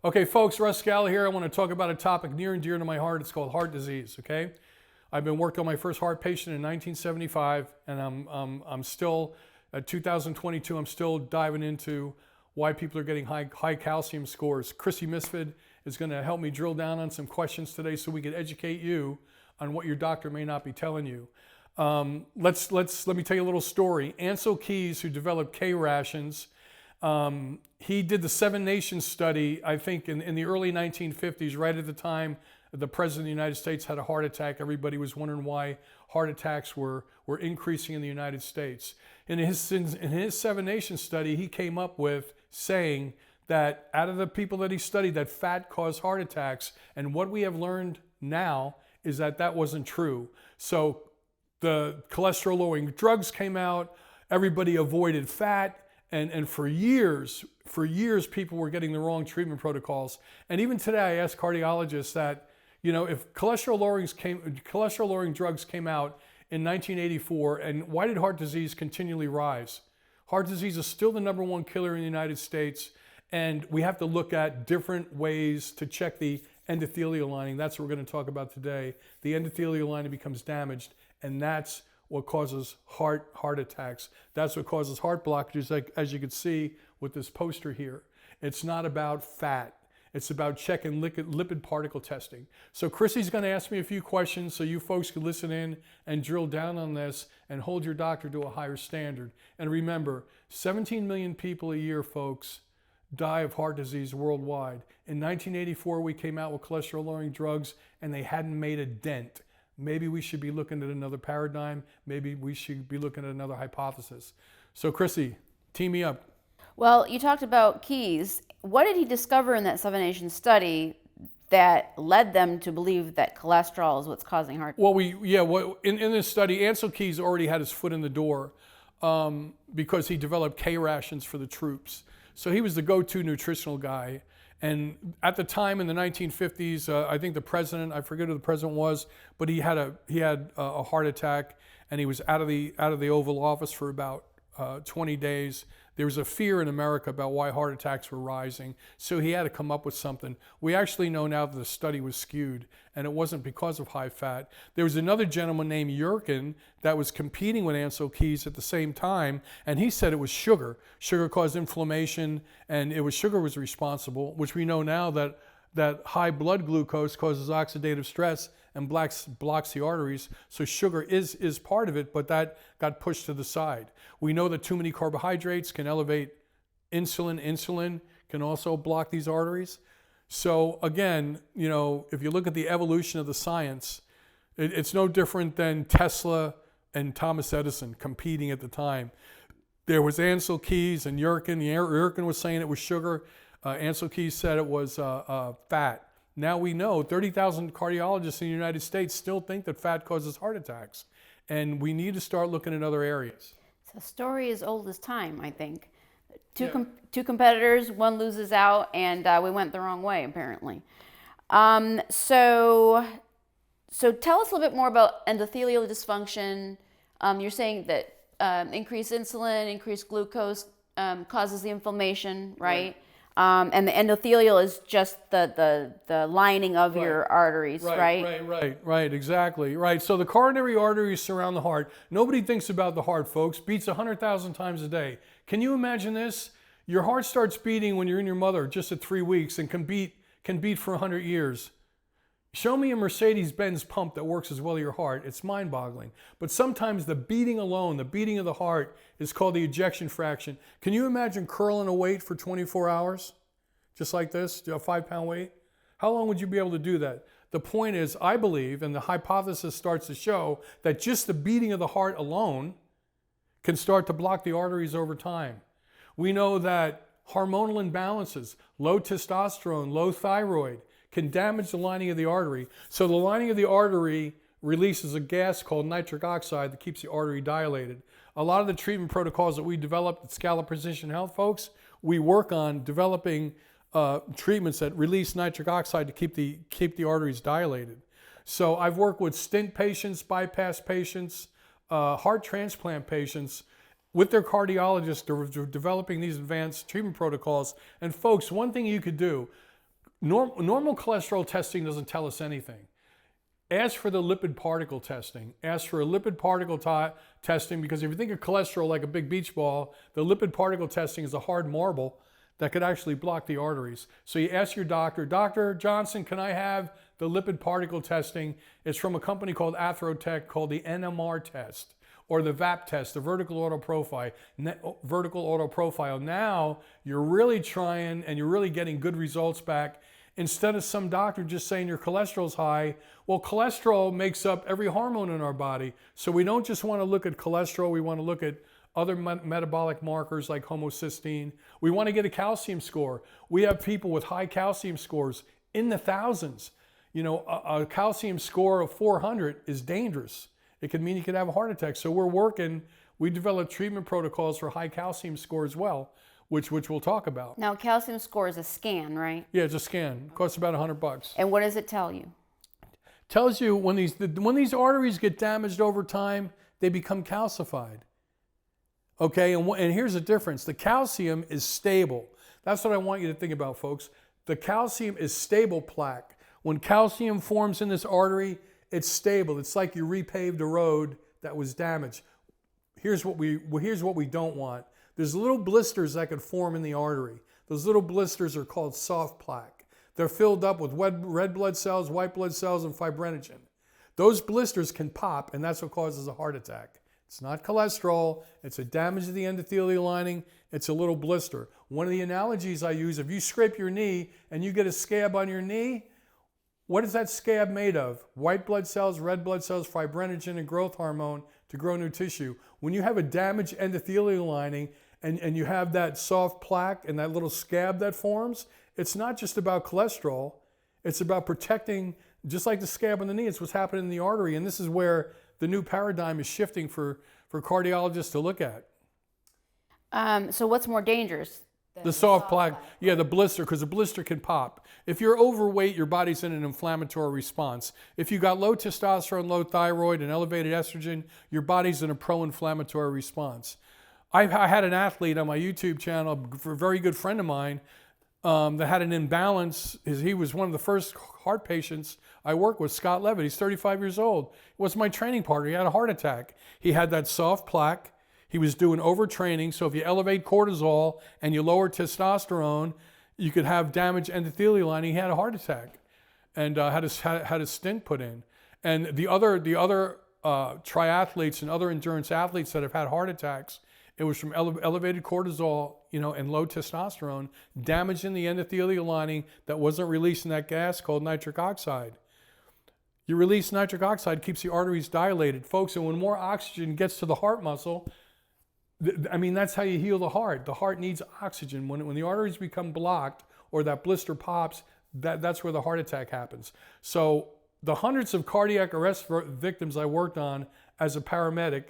Okay, folks, Russ Scala here. I want to talk about a topic near and dear to my heart. It's called heart disease, okay? I've been working on my first heart patient in 1975, and I'm still, at 2022, I'm still diving into why people are getting high calcium scores. Chrissy Misford is going to help me drill down on some questions today so we can educate you on what your doctor may not be telling you. Let me tell you a little story. Ansel Keys, who developed K rations, he did the Seven Nations study, I think, in the early 1950s, right at the time the President of the United States had a heart attack. Everybody was wondering why heart attacks were increasing in the United States. In his Seven Nations study, he came up with saying that out of the people that he studied, that fat caused heart attacks. And what we have learned now is that that wasn't true. So the cholesterol-lowering drugs came out, everybody avoided fat, and for years, people were getting the wrong treatment protocols. And even today, I ask cardiologists that, you know, if cholesterol-lowering drugs came out in 1984, and why did heart disease continually rise? Heart disease is still the #1 killer in the United States, and we have to look at different ways to check the endothelial lining. That's what we're going to talk about today. The endothelial lining becomes damaged, and that's what causes heart attacks. That's what causes heart blockages, like as you can see with this poster here. It's not about fat. It's about checking lipid particle testing. So Chrissy's going to ask me a few questions so you folks can listen in and drill down on this and hold your doctor to a higher standard. And remember, 17 million people a year, folks, die of heart disease worldwide. In 1984, we came out with cholesterol-lowering drugs, and they hadn't made a dent. Maybe we should be looking at another paradigm. Maybe we should be looking at another hypothesis. So Chrissy, tee me up. Well, you talked about Keys. What did he discover in that Seven Nations study that led them to believe that cholesterol is what's causing heart? Well, in this study, Ansel Keys already had his foot in the door because he developed K rations for the troops. So he was the go-to nutritional guy. And at the time in the 1950s, I think the president, I forget who the president was, but he had a heart attack, and he was out of the Oval Office for about 20 days. There was a fear in America about why heart attacks were rising, so he had to come up with something. We actually know now that the study was skewed, and it wasn't because of high fat. There was another gentleman named Yerkin that was competing with Ansel Keys at the same time, and he said it was sugar. Sugar caused inflammation, and sugar was responsible, which we know now that high blood glucose causes oxidative stress and blocks the arteries. So sugar is part of it, but that got pushed to the side. We know that too many carbohydrates can elevate insulin. Insulin can also block these arteries. So again, you know, if you look at the evolution of the science, it's no different than Tesla and Thomas Edison competing at the time. There was Ansel Keys and Yerkin. Yerkin was saying it was sugar. Ansel Keys said it was fat. Now we know 30,000 cardiologists in the United States still think that fat causes heart attacks. And we need to start looking at other areas. It's a story as old as time, I think. Two competitors, one loses out, and we went the wrong way, apparently. So tell us a little bit more about endothelial dysfunction. You're saying that increased insulin, increased glucose causes the inflammation, right? And the endothelial is just the lining of your arteries, right? Right, exactly. Right. So the coronary arteries surround the heart. Nobody thinks about the heart, folks. Beats 100,000 times a day. Can you imagine this? Your heart starts beating when you're in your mother just at 3 weeks and can beat for 100 years. Show me a Mercedes-Benz pump that works as well as your heart. It's mind-boggling. But sometimes the beating alone, the beating of the heart, is called the ejection fraction. Can you imagine curling a weight for 24 hours? Just like this, a 5-pound weight? How long would you be able to do that? The point is, I believe, and the hypothesis starts to show, that just the beating of the heart alone can start to block the arteries over time. We know that hormonal imbalances, low testosterone, low thyroid, can damage the lining of the artery. So the lining of the artery releases a gas called nitric oxide that keeps the artery dilated. A lot of the treatment protocols that we developed at Scala Precision Health, folks, we work on developing treatments that release nitric oxide to keep the arteries dilated. So I've worked with stent patients, bypass patients, heart transplant patients with their cardiologists developing these advanced treatment protocols. And folks, one thing you could do, Normal cholesterol testing doesn't tell us anything. Ask for the lipid particle testing. Ask for a lipid particle testing, because if you think of cholesterol like a big beach ball, the lipid particle testing is a hard marble that could actually block the arteries. So you ask your doctor, Dr. Johnson, can I have the lipid particle testing? It's from a company called Atherotech, called the NMR test, or the VAP test, the vertical autoprofile. Now you're really trying and you're really getting good results back, instead of some doctor just saying your cholesterol's high. Well, cholesterol makes up every hormone in our body. So we don't just want to look at cholesterol, we want to look at other metabolic markers like homocysteine. We want to get a calcium score. We have people with high calcium scores in the thousands. You know, a calcium score of 400 is dangerous. It could mean you could have a heart attack. So we develop treatment protocols for high calcium score as well, which we'll talk about. Now, calcium score is a scan, right? Yeah, it's a scan. It costs about $100. And what does it tell you? Tells you when these arteries get damaged over time, they become calcified. Okay, and here's the difference. The calcium is stable. That's what I want you to think about, folks. The calcium is stable plaque. When calcium forms in this artery, it's stable. It's like you repaved a road that was damaged. Here's what we don't want. There's little blisters that could form in the artery. Those little blisters are called soft plaque. They're filled up with red blood cells, white blood cells, and fibrinogen. Those blisters can pop, and that's what causes a heart attack. It's not cholesterol. It's a damage to the endothelial lining. It's a little blister. One of the analogies I use, if you scrape your knee and you get a scab on your knee, what is that scab made of? White blood cells, red blood cells, fibrinogen, and growth hormone to grow new tissue. When you have a damaged endothelial lining and you have that soft plaque and that little scab that forms, it's not just about cholesterol. It's about protecting, just like the scab on the knee, it's what's happening in the artery. And this is where the new paradigm is shifting for cardiologists to look at. So what's more dangerous? The soft plaque, yeah, the blister, because the blister can pop. If you're overweight, your body's in an inflammatory response. If you got low testosterone, low thyroid, and elevated estrogen, your body's in a pro-inflammatory response. I had an athlete on my YouTube channel, a very good friend of mine, that had an imbalance. He was one of the first heart patients I worked with, Scott Levitt. He's 35 years old. He was my training partner. He had a heart attack. He had that soft plaque. He was doing overtraining. So if you elevate cortisol and you lower testosterone, you could have damaged endothelial lining. He had a heart attack and had a stent put in. And the other triathletes and other endurance athletes that have had heart attacks, it was from elevated cortisol, and low testosterone, damaging the endothelial lining that wasn't releasing that gas called nitric oxide. You release nitric oxide, keeps the arteries dilated, folks, and when more oxygen gets to the heart muscle, that's how you heal the heart. The heart needs oxygen. When the arteries become blocked or that blister pops, that's where the heart attack happens. So the hundreds of cardiac arrest victims I worked on as a paramedic,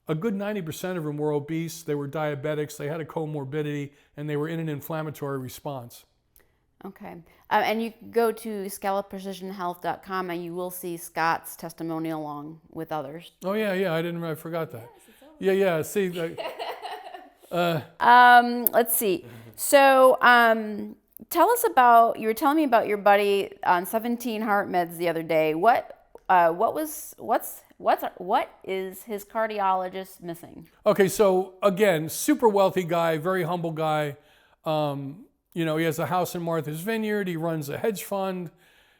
a good 90% of them were obese, they were diabetics, they had a comorbidity, and they were in an inflammatory response. Okay. And you go to scalaprecisionhealth.com and you will see Scott's testimonial along with others. Oh, yeah, I forgot that. Yeah, see. Let's see. So tell us about, you were telling me about your buddy on 17 heart meds the other day. What is his cardiologist missing? Okay, so again, super wealthy guy, very humble guy. He has a house in Martha's Vineyard. He runs a hedge fund.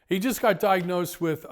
He just got diagnosed with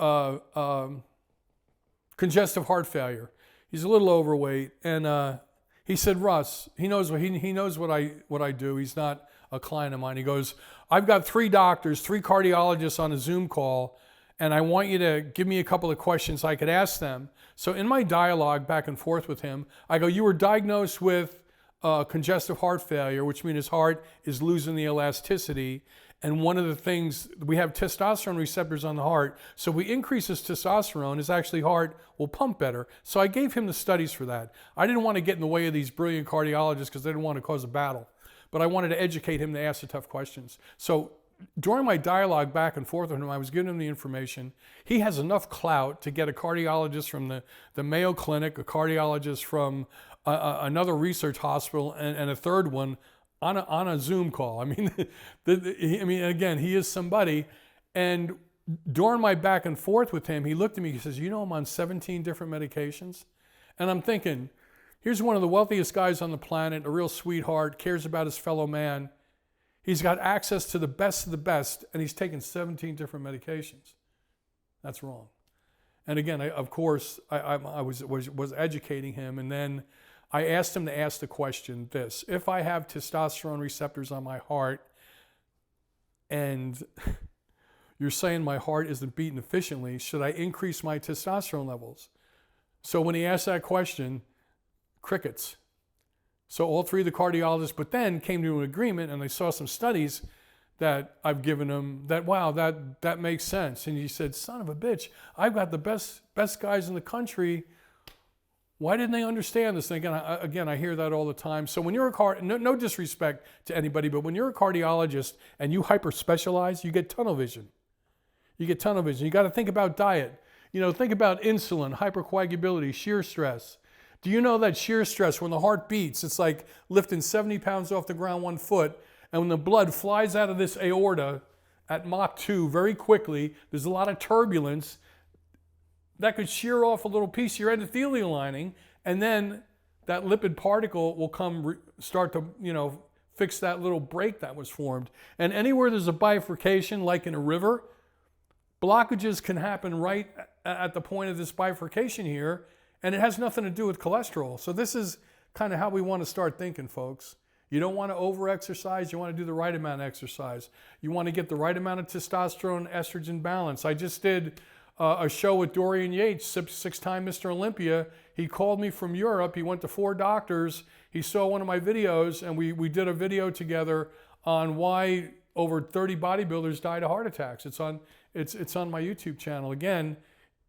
congestive heart failure. He's a little overweight, and he said, Russ, he knows what I do. He's not a client of mine. He goes, I've got 3 doctors, 3 cardiologists on a Zoom call, and I want you to give me a couple of questions I could ask them. So in my dialogue back and forth with him, I go, you were diagnosed with congestive heart failure, which means his heart is losing the elasticity. And one of the things, we have testosterone receptors on the heart. So we increase his testosterone, his actually heart will pump better. So I gave him the studies for that. I didn't want to get in the way of these brilliant cardiologists because they didn't want to cause a battle. But I wanted to educate him to ask the tough questions. So during my dialogue back and forth with him, I was giving him the information. He has enough clout to get a cardiologist from the Mayo Clinic, a cardiologist from another research hospital, and a third one on a Zoom call. I mean, again, he is somebody. And during my back and forth with him, he looked at me, he says, you know, I'm on 17 different medications. And I'm thinking, here's one of the wealthiest guys on the planet, a real sweetheart, cares about his fellow man. He's got access to the best of the best, and he's taken 17 different medications. That's wrong. And again, I was educating him, and then I asked him to ask the question this: if I have testosterone receptors on my heart, and you're saying my heart isn't beating efficiently, should I increase my testosterone levels? So when he asked that question, crickets. So all three of the cardiologists, but then came to an agreement, and they saw some studies that I've given him that, wow, that makes sense. And he said, son of a bitch, I've got the best guys in the country. Why didn't they understand this thing? Again, I hear that all the time. So when you're no disrespect to anybody, but when you're a cardiologist and you hyper specialize, you get tunnel vision. You get tunnel vision. You got to think about diet. You know, think about insulin, hypercoagulability, shear stress. Do you know that shear stress, when the heart beats, it's like lifting 70 pounds off the ground 1 foot, and when the blood flies out of this aorta at Mach 2 very quickly, there's a lot of turbulence that could shear off a little piece of your endothelial lining, and then that lipid particle will start to, you know, fix that little break that was formed. And anywhere there's a bifurcation, like in a river, blockages can happen right at the point of this bifurcation here, and it has nothing to do with cholesterol. So this is kind of how we want to start thinking, folks. You don't want to over-exercise. You want to do the right amount of exercise. You want to get the right amount of testosterone, estrogen balance. I just did a show with Dorian Yates, 6-time Mr. Olympia. He called me from Europe. He went to 4 doctors. He saw one of my videos, and we did a video together on why over 30 bodybuilders died of heart attacks. It's on my YouTube channel. Again,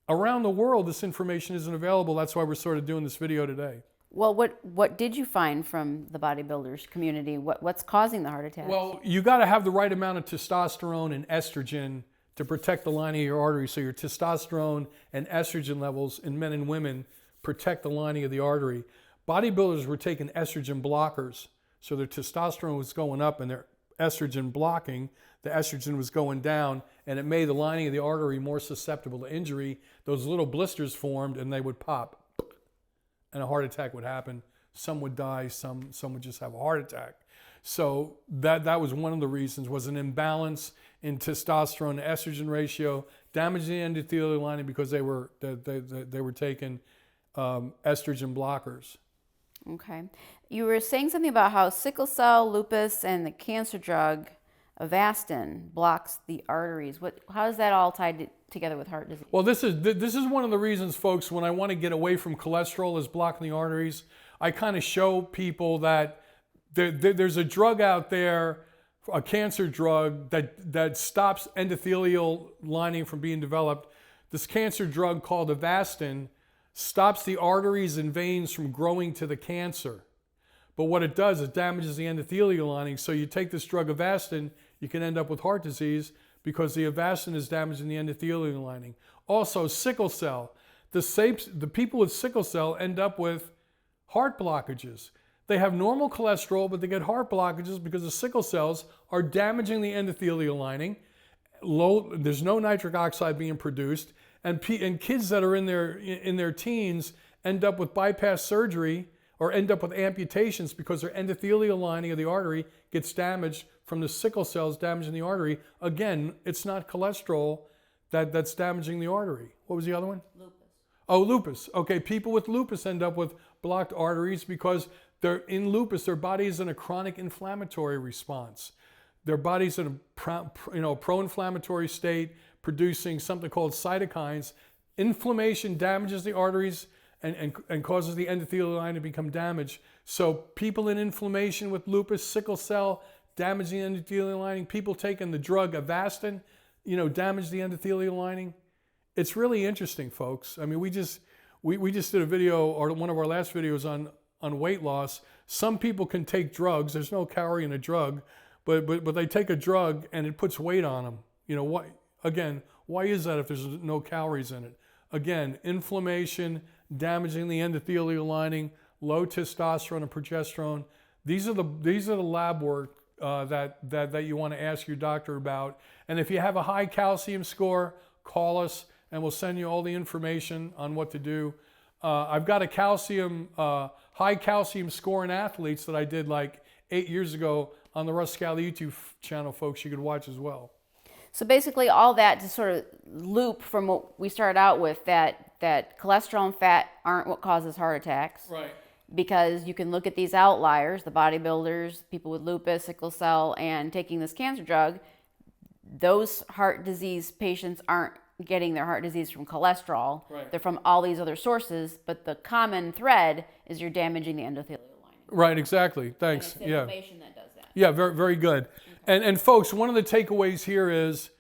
around the world, this information isn't available. That's why we're sort of doing this video today. Well, what did you find from the bodybuilders community? What's causing the heart attacks? Well, you got to have the right amount of testosterone and estrogen to protect the lining of your artery. So your testosterone and estrogen levels in men and women protect the lining of the artery. Bodybuilders were taking estrogen blockers. So their testosterone was going up and their estrogen blocking. The estrogen was going down, and it made the lining of the artery more susceptible to injury. Those little blisters formed, and they would pop, and a heart attack would happen. Some would die, some would just have a heart attack. So that was one of the reasons, was an imbalance in testosterone to estrogen ratio, damaging the endothelial lining because they were taking estrogen blockers. Okay. You were saying something about how sickle cell, lupus, and the cancer drug Avastin blocks the arteries. How is that all tied together with heart disease? Well, this is one of the reasons, folks, when I want to get away from cholesterol is blocking the arteries. I kind of show people that there's a drug out there, a cancer drug that stops endothelial lining from being developed. This cancer drug called Avastin stops the arteries and veins from growing to the cancer. But what it does, it damages the endothelial lining. So you take this drug Avastin, you can end up with heart disease because the Avastin is damaging the endothelial lining. Also, sickle cell. The people with sickle cell end up with heart blockages. They have normal cholesterol, but they get heart blockages because the sickle cells are damaging the endothelial lining. There's no nitric oxide being produced, and kids that are in their teens end up with bypass surgery or end up with amputations because their endothelial lining of the artery gets damaged from the sickle cells damaging the artery. Again, it's not cholesterol that's damaging the artery. What was the other one? Lupus. Oh, lupus. Okay, people with lupus end up with blocked arteries because they're in lupus. Their body is in a chronic inflammatory response. Their body's in a pro-inflammatory state, producing something called cytokines. Inflammation damages the arteries and causes the endothelial line to become damaged. So people in inflammation with lupus, sickle cell, damaging the endothelial lining, people taking the drug Avastin, damage the endothelial lining. It's really interesting, folks. I mean, we just did a video, or one of our last videos on weight loss. Some people can take drugs. There's no calorie in a drug, but they take a drug and it puts weight on them. Why is that if there's no calories in it? Again, inflammation, damaging the endothelial lining, low testosterone and progesterone. These are the lab work that you want to ask your doctor about. And if you have a high calcium score, call us and we'll send you all the information on what to do. I've got a high calcium score in athletes that I did like 8 years ago on the Russ Scala YouTube channel, folks. You could watch as well. So basically all that to sort of loop from what we started out with, that cholesterol and fat aren't what causes heart attacks. Right. Because you can look at these outliers, the bodybuilders, people with lupus, sickle cell, and taking this cancer drug, those heart disease patients aren't getting their heart disease from cholesterol. Right. They're from all these other sources, but the common thread is you're damaging the endothelial lining. Right, exactly. Thanks. And it's inflammation that does that. Yeah, very, very good. Okay. And folks, one of the takeaways here is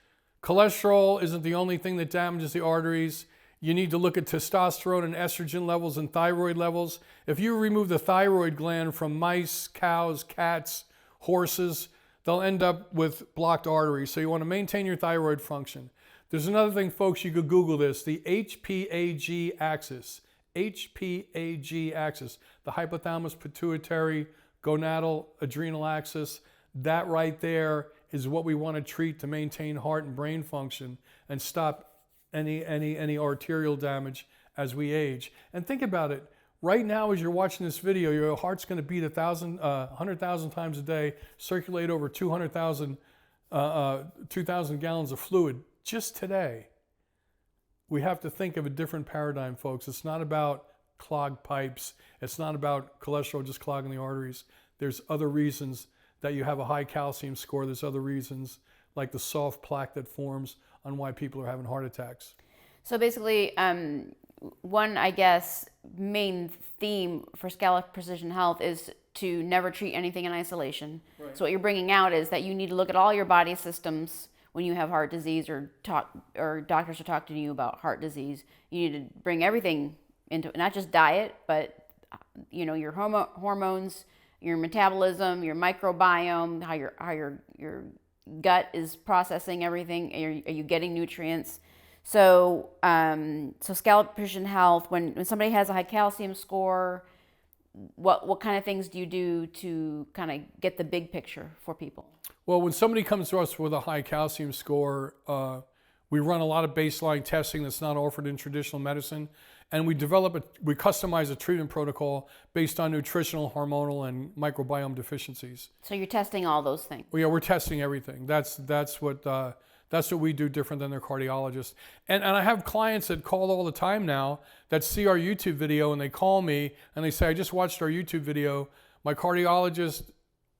cholesterol isn't the only thing that damages the arteries. You need to look at testosterone and estrogen levels and thyroid levels. If you remove the thyroid gland from mice, cows, cats, horses, they'll end up with blocked arteries. So you want to maintain your thyroid function. There's another thing, folks, you could Google this, the HPAG axis. HPAG axis, the hypothalamus pituitary gonadal adrenal axis. That right there is what we want to treat to maintain heart and brain function and stop any arterial damage as we age. And think about it. Right now, as you're watching this video, your heart's going to beat 100,000 times a day, circulate over 2,000 gallons of fluid just today. We have to think of a different paradigm, folks. It's not about clogged pipes. It's not about cholesterol just clogging the arteries. There's other reasons that you have a high calcium score. There's other reasons like the soft plaque that forms on why people are having heart attacks. So basically, one, I guess, main theme for Scala Precision Health is to never treat anything in isolation. Right. So what you're bringing out is that you need to look at all your body systems when you have heart disease or doctors are talking to you about heart disease. You need to bring everything into not just diet, but your hormones, your metabolism, your microbiome, how your gut is processing everything. Are you getting nutrients? So Scala Precision Health, when somebody has a high calcium score, what kind of things do you do to kind of get the big picture for people? Well, when somebody comes to us with a high calcium score, we run a lot of baseline testing that's not offered in traditional medicine, and we customize a treatment protocol based on nutritional, hormonal, and microbiome deficiencies. So you're testing all those things. Well, yeah, we're testing everything. That's what we do different than their cardiologist. And I have clients that call all the time now that see our YouTube video and they call me and they say, I just watched our YouTube video. My cardiologist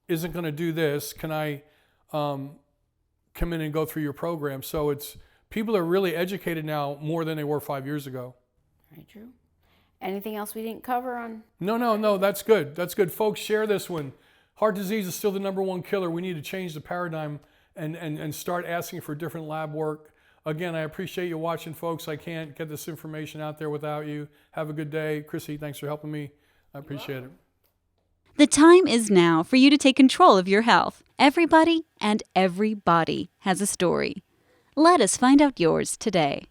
isn't going to do this. Can I come in and go through your program? So people are really educated now more than they were 5 years ago. Very true. Anything else we didn't cover on? No, that's good. That's good. Folks, share this one. Heart disease is still the #1 killer. We need to change the paradigm and start asking for different lab work. Again, I appreciate you watching, folks. I can't get this information out there without you. Have a good day. Chrissy, thanks for helping me. I appreciate it. The time is now for you to take control of your health. Everybody and every body has a story. Let us find out yours today.